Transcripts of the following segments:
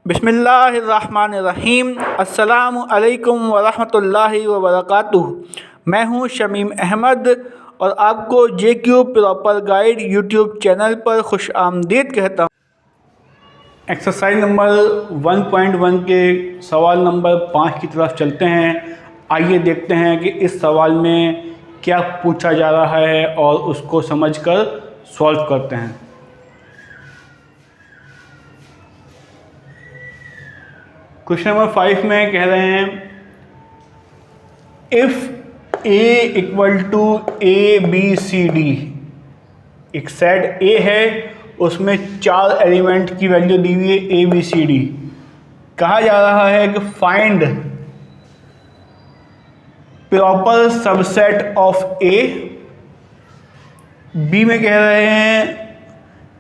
बिस्मिल्लाहिर्रहमानिर्रहीम। अस्सलामु अलैकुम वरहमतुल्लाहि वबरकातुहू। मैं हूं शमीम अहमद और आपको JQ proper guide YouTube channel पर खुश आमदीद कहता हूं। एक्सरसाइज नंबर 1.1 के सवाल नंबर 5 की तरफ चलते हैं। आइए देखते हैं कि इस सवाल में क्या पूछा जा रहा है और उसको समझकर सॉल्व करते हैं। क्वेश्चन नंबर 5 में कह रहे हैं if A equal to ABCD, एक सेट ए है उसमें 4 एलिमेंट की वैल्यू दी हुई है ABCD। कहा जा रहा है कि find proper subset of A. B में कह रहे हैं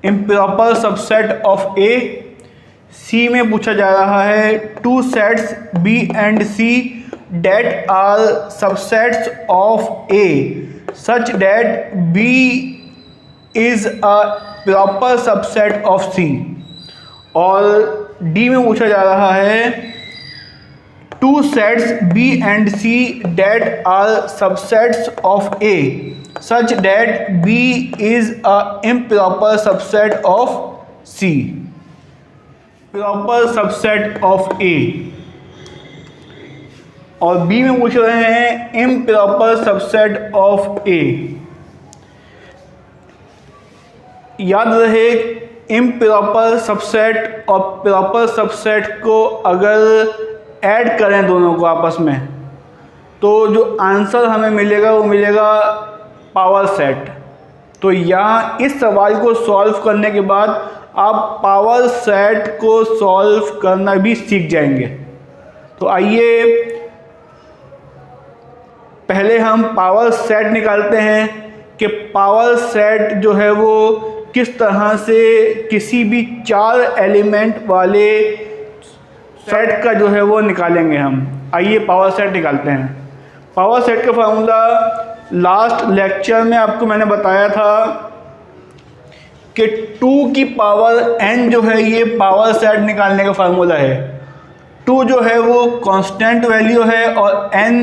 improper subset of A. C में पूछा जा रहा है two sets B and C that are subsets of A such that B is a proper subset of C। और डी में पूछा जा रहा है two sets B and C that are subsets of A such that B is a improper subset of C। Proper subset of ए। और B में पूछ रहे हैं इम्प्रॉपर सबसेट ऑफ ए। याद रहे इम्प्रॉपर सबसेट और प्रॉपर सबसेट को अगर ऐड करें दोनों को आपस में तो जो आंसर हमें मिलेगा वो मिलेगा पावर सेट। तो यहाँ इस सवाल को सॉल्व करने के बाद आप पावर सेट को सॉल्व करना भी सीख जाएंगे। तो आइए पहले हम पावर सेट निकालते हैं कि पावर सेट जो है वो किस तरह से किसी भी 4 एलिमेंट वाले सेट का जो है वो निकालेंगे हम। आइए पावर सेट निकालते हैं। पावर सेट का फार्मूला लास्ट लेक्चर में आपको मैंने बताया था कि 2 की पावर n जो है ये पावर सेट निकालने का फार्मूला है। 2 जो है वो कांस्टेंट वैल्यू है और n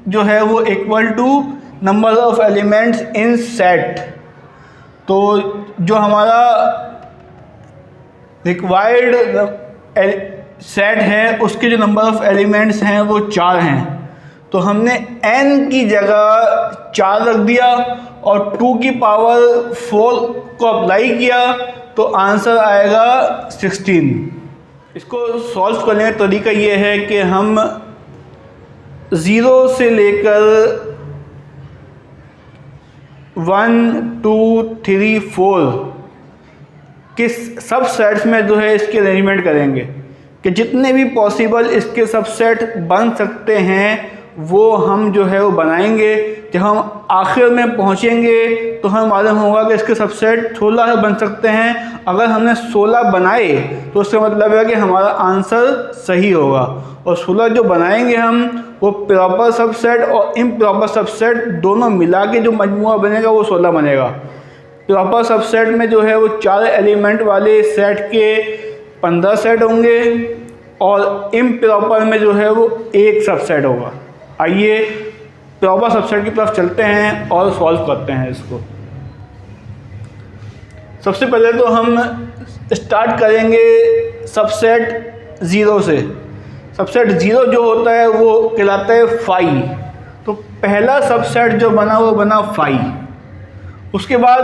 जो है वो equal to number of elements in set. तो जो हमारा रिक्वायर्ड सेट है उसके जो नंबर ऑफ एलिमेंट्स हैं वो 4 हैं। तो हमने n की जगह 4 रख दिया और 2 की पावर 4 को अप्लाई किया तो आंसर आएगा 16। इसको सॉल्व करने का तरीका ये है कि हम 0 से लेकर 1 2 3 4 के सब सेट्स में जो है इसके अरेंजमेंट करेंगे कि जितने भी पॉसिबल इसके सबसेट बन सकते हैं वो हम जो है वो बनाएंगे। जब हम आखिर में पहुंचेंगे तो हमें मालूम होगा कि इसके सबसेट 16 बन सकते हैं। अगर हमने 16 बनाए तो उसका मतलब है कि हमारा आंसर सही होगा। और 16 जो बनाएंगे हम वो प्रॉपर सबसेट और इम्प्रॉपर सबसेट दोनों मिला के जो मजमूआ बनेगा वो 16 बनेगा। प्रॉपर सबसेट में जो है वो 4 एलिमेंट वाले सेट के 15 सेट होंगे और इम्प्रॉपर में जो है वो एक सबसेट होगा। आइए प्रॉपर सबसेट की तरफ चलते हैं और सॉल्व करते हैं इसको। सबसे पहले तो हम स्टार्ट करेंगे सबसेट 0 से। सबसेट 0 जो होता है वो कहलाता है 5। तो पहला सबसेट जो बना वो बना 5। उसके बाद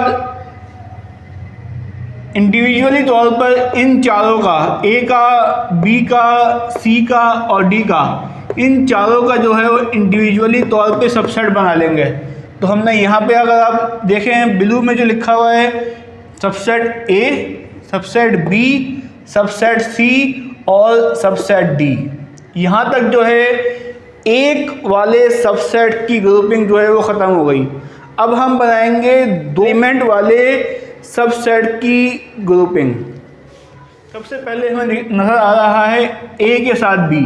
इंडिविजुअली तौर पर इन चारों का A का, B का, C का और D का, इन चारों का जो है वो इंडिविजुअली तौर पे सबसेट बना लेंगे। तो हमने यहाँ पे अगर आप देखें ब्लू में जो लिखा हुआ है subset A, subset B, subset C और सबसेट D, यहाँ तक जो है एक वाले सबसेट की ग्रुपिंग जो है वो ख़त्म हो गई। अब हम बनाएंगे 2 एलिमेंट वाले सबसेट की ग्रुपिंग। सबसे पहले हमें नज़र आ रहा है A के साथ B।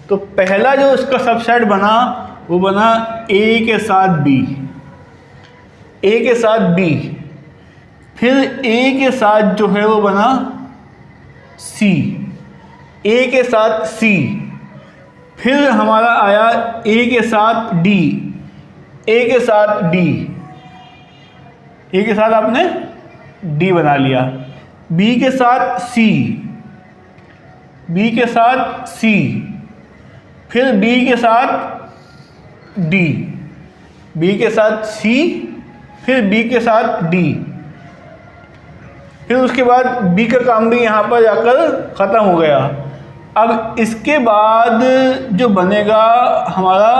तो पहला जो इसका सबसेट बना वो बना A के साथ B, A के साथ B, फिर A के साथ जो है वो बना C, ए के साथ सी, फिर हमारा आया ए के साथ डी, ए के साथ डी, ए के साथ आपने डी बना लिया, बी के साथ सी, बी के साथ सी, फिर बी के साथ डी, बी के साथ सी, फिर बी के साथ डी, फिर उसके बाद बी का काम भी यहाँ पर जाकर ख़त्म हो गया। अब इसके बाद जो बनेगा हमारा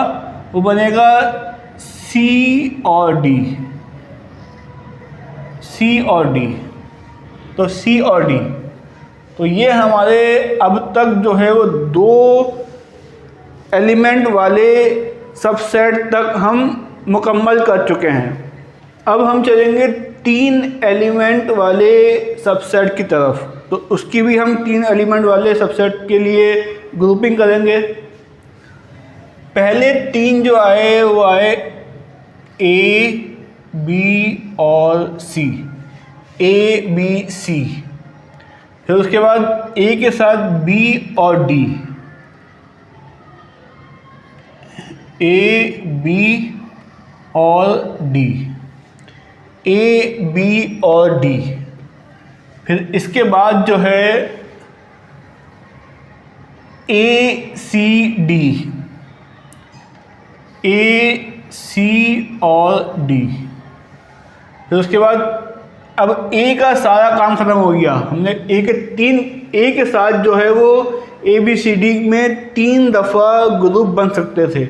वो बनेगा सी और डी, सी और डी, तो सी और डी, तो ये हमारे अब तक जो है वो 2 एलिमेंट वाले सबसेट तक हम मुकम्मल कर चुके हैं। अब हम चलेंगे 3 एलिमेंट वाले सबसेट की तरफ, तो उसकी भी हम 3 एलिमेंट वाले सबसेट के लिए ग्रुपिंग करेंगे। पहले 3 जो आए वो आए ए, बी और सी, ए, बी, सी, फिर उसके बाद ए के साथ बी और डी, ए, बी और डी, ए, बी और डी, फिर इसके बाद जो है ए, सी, डी, ए, सी और डी, फिर उसके बाद अब ए का सारा काम ख़त्म हो गया। हमने ए के साथ जो है वो ए, बी, सी, डी में 3 दफ़ा ग्रुप बन सकते थे।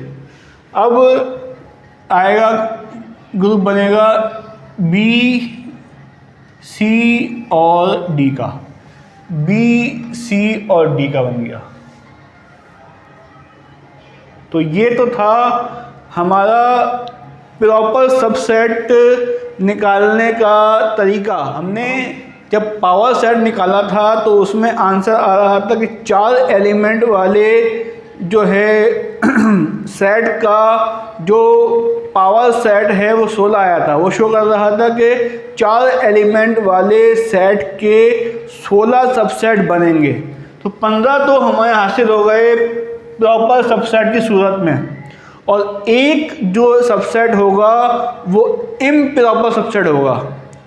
अब आएगा ग्रुप बनेगा बी, सी और डी का, बी, सी और डी का बन गया। तो ये तो था हमारा प्रॉपर सबसेट निकालने का तरीका। हमने जब पावर सेट निकाला था तो उसमें आंसर आ रहा था कि 4 एलिमेंट वाले जो है सेट का जो पावर सेट है वो 16 आया था। वो शो कर रहा था कि 4 एलिमेंट वाले सेट के 16 सबसेट बनेंगे। तो 15 तो हमें हासिल हो गए प्रॉपर सबसेट की सूरत में, और एक जो सबसेट होगा वो इम्प्रॉपर सबसेट होगा।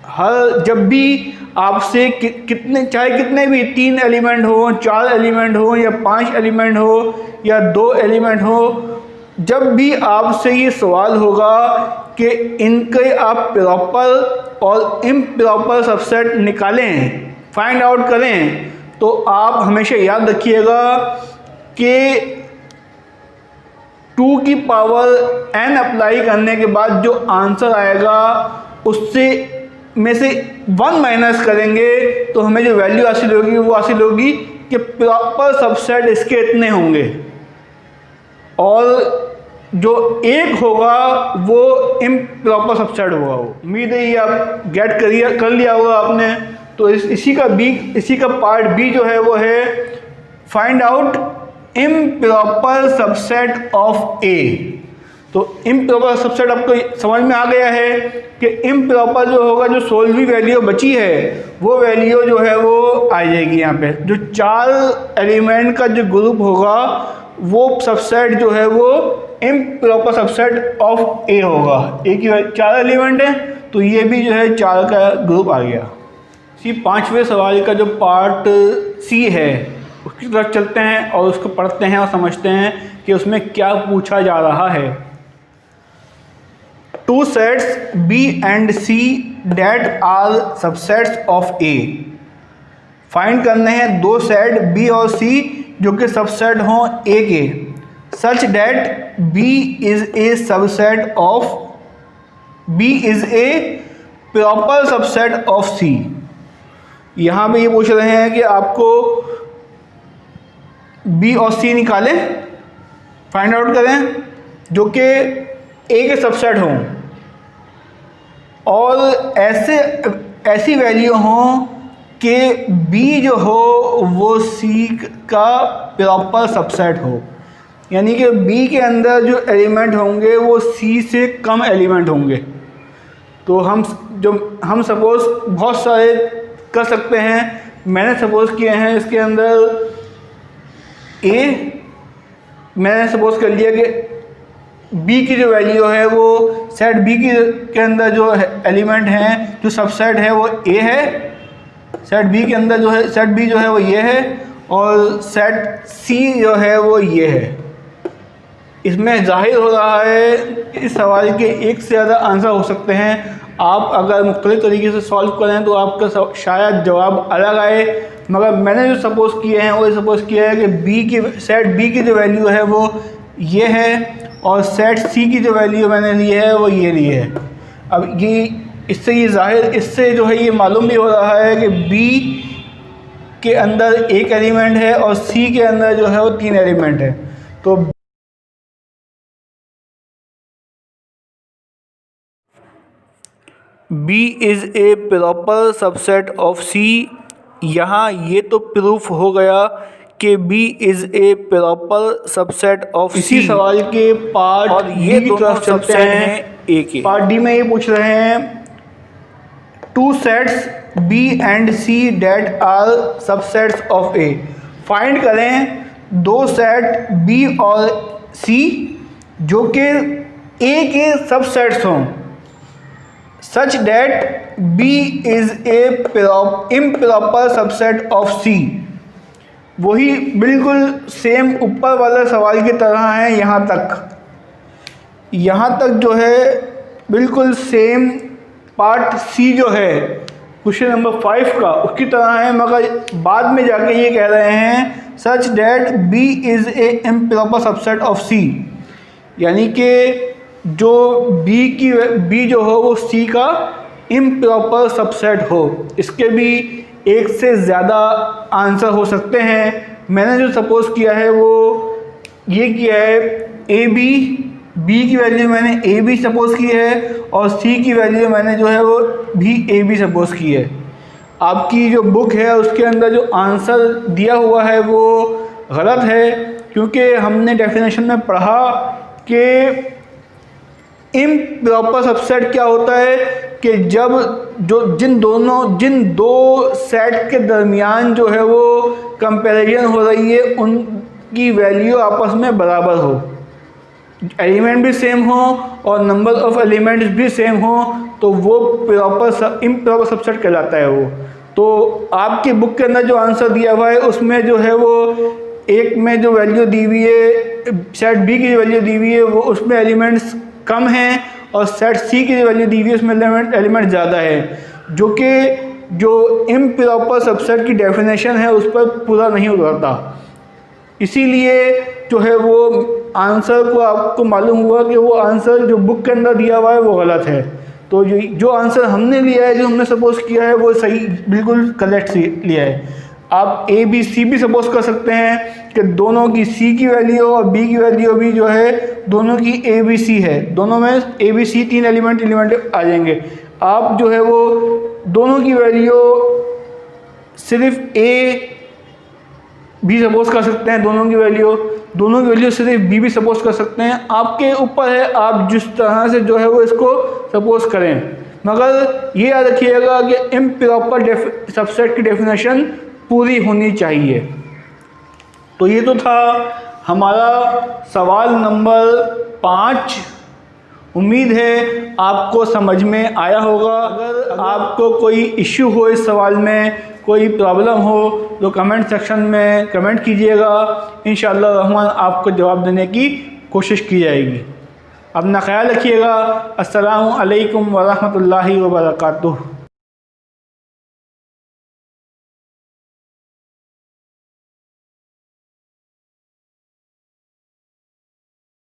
हर जब भी आपसे कितने चाहे कितने भी 3 एलिमेंट हो, 4 एलिमेंट हो या 5 एलिमेंट हो या 2 एलिमेंट हो, जब भी आपसे ये सवाल होगा कि इनके आप प्रॉपर और इम्प्रॉपर सबसेट निकालें, फाइंड आउट करें, तो आप हमेशा याद रखिएगा कि 2 की पावर n अप्लाई करने के बाद जो आंसर आएगा उससे में से 1 माइनस करेंगे तो हमें जो वैल्यू हासिल होगी वो हासिल होगी कि प्रॉपर सबसेट इसके इतने होंगे, और जो एक होगा वो इम्प्रॉपर सबसेट होगा। वो उम्मीद है ये आप गेट कर लिया होगा आपने। तो इसी का पार्ट बी जो है वो है find out improper subset of A. तो इम्प्रॉपर सबसेट आपको समझ में आ गया है कि इम्प्रॉपर जो होगा, जो सोल्वी वैल्यू बची है वो वैल्यू जो है वो आ जाएगी यहाँ पे। जो 4 एलिमेंट का जो ग्रुप होगा वो सबसेट जो है वो इम्प्रॉपर सबसेट ऑफ ए होगा। ए की 4 एलिमेंट है तो ये भी जो है 4 का ग्रुप आ गया। इसी 5वें सवाल का जो पार्ट सी है उसकी तरफ चलते हैं और उसको पढ़ते हैं और समझते हैं कि उसमें क्या पूछा जा रहा है। 2 sets B and C that are subsets of A। Find करने हैं 2 सेट B और C जो कि सबसेट हों A के, such that B is a subset of B is a proper subset of C। यहाँ पे ये पूछ रहे हैं कि आपको B और C निकालें, फाइंड आउट करें जो कि A के सबसेट हों और ऐसी वैल्यू हों कि B जो हो वो C का प्रॉपर सबसेट हो, यानी कि B के अंदर जो एलिमेंट होंगे वो C से कम एलिमेंट होंगे। तो हम सपोज़ बहुत सारे कर सकते हैं। मैंने सपोज़ किए हैं इसके अंदर ए, मैंने सपोज कर लिया कि बी की जो वैल्यू है वो सेट बी के अंदर जो एलिमेंट हैं, जो सबसेट है वो ए है, सेट बी के अंदर जो है सेट बी जो है वो ये है, और सेट सी जो है वो ये है। इसमें जाहिर हो रहा है कि इस सवाल के एक से ज़्यादा आंसर हो सकते हैं। आप अगर मुख्तलिफ तरीके से सॉल्व करें तो आपका शायद जवाब अलग आए, मगर मैंने जो सपोज़ किए हैं वो सपोज़ किया है कि बी की सेट बी की जो वैल्यू है वो ये है, और सेट सी की जो वैल्यू मैंने ली है वो ये ली है। अब ये इससे जो है ये मालूम भी हो रहा है कि बी के अंदर एक एलिमेंट है और सी के अंदर जो है वो 3 एलिमेंट है। तो B is A proper subset of C। यहाँ ये तो प्रूफ हो गया कि B is A proper subset of C। इसी सवाल के पार्ट और ये दोनों चलते हैं ए के। पार्ट डी में ये पूछ रहे हैं 2 sets B and C that are subsets of A। Find करें 2 सेट B और C जो कि A के सबसेट्स हों, such that B is a improper subset of C। वही बिल्कुल सेम ऊपर वाले सवाल की तरह है। यहाँ तक जो है बिल्कुल सेम पार्ट C जो है क्वेश्चन नंबर 5 का उसकी तरह है, मगर बाद में जाके ये कह रहे हैं such that B is a improper subset of C, यानी कि जो B जो हो वो C का इम्प्रॉपर सबसेट हो। इसके भी एक से ज़्यादा आंसर हो सकते हैं। मैंने जो सपोज़ किया है वो ये किया है B की वैल्यू मैंने AB सपोज़ की है, और C की वैल्यू मैंने जो है वो भी AB सपोज़ की है। आपकी जो बुक है उसके अंदर जो आंसर दिया हुआ है वो गलत है, क्योंकि हमने डेफिनेशन में पढ़ा कि इम्प्रॉपर सबसेट क्या होता है कि जब जिन दो सेट के दरमियान जो है वो कंपैरिजन हो रही है उनकी वैल्यू आपस में बराबर हो, एलिमेंट भी सेम हो और नंबर ऑफ एलिमेंट्स भी सेम हो, तो वो इम्प्रॉपर सबसेट कहलाता है वो। तो आपकी बुक के अंदर जो आंसर दिया हुआ है उसमें जो है वो एक में जो वैल्यू दी हुई है, सेट बी की जो वैल्यू दी हुई है वो उसमें एलिमेंट्स कम हैं, और सेट सी की जो वैल्यू दी हुई है उसमें एलिमेंट ज़्यादा है, जो इम्प्रॉपर सबसेट की डेफिनेशन है उस पर पूरा नहीं उतरता। इसीलिए जो है वो आंसर को आपको मालूम हुआ कि वो आंसर जो बुक के अंदर दिया हुआ है वो गलत है। तो जो आंसर हमने लिया है, जो हमने सपोज़ किया है वो सही बिल्कुल करेक्ट लिया है। आप A B C भी सपोज़ कर सकते हैं कि दोनों की C की वैल्यू और B की वैल्यू भी जो है दोनों की A B C है, दोनों में A B C 3 एलिमेंट आ जाएंगे। आप जो है वो दोनों की वैल्यू सिर्फ A भी सपोज़ कर सकते हैं, दोनों की वैल्यू सिर्फ B भी सपोज़ कर सकते हैं। आपके ऊपर है आप जिस तरह से जो है वो इसको सपोज़ करें, मगर ये याद रखिएगा कि इम्प्रॉपर सबसेट की डेफिनेशन पूरी होनी चाहिए। तो ये तो था हमारा सवाल नंबर 5। उम्मीद है आपको समझ में आया होगा। अगर आपको कोई इश्यू हो इस सवाल में, कोई प्रॉब्लम हो, तो कमेंट सेक्शन में कमेंट कीजिएगा। इंशाअल्लाह रहमान आपको जवाब देने की कोशिश की जाएगी। अपना ख्याल रखिएगा। अस्सलामु अलैकुम व रहमतुल्लाहि व बरकातुहू।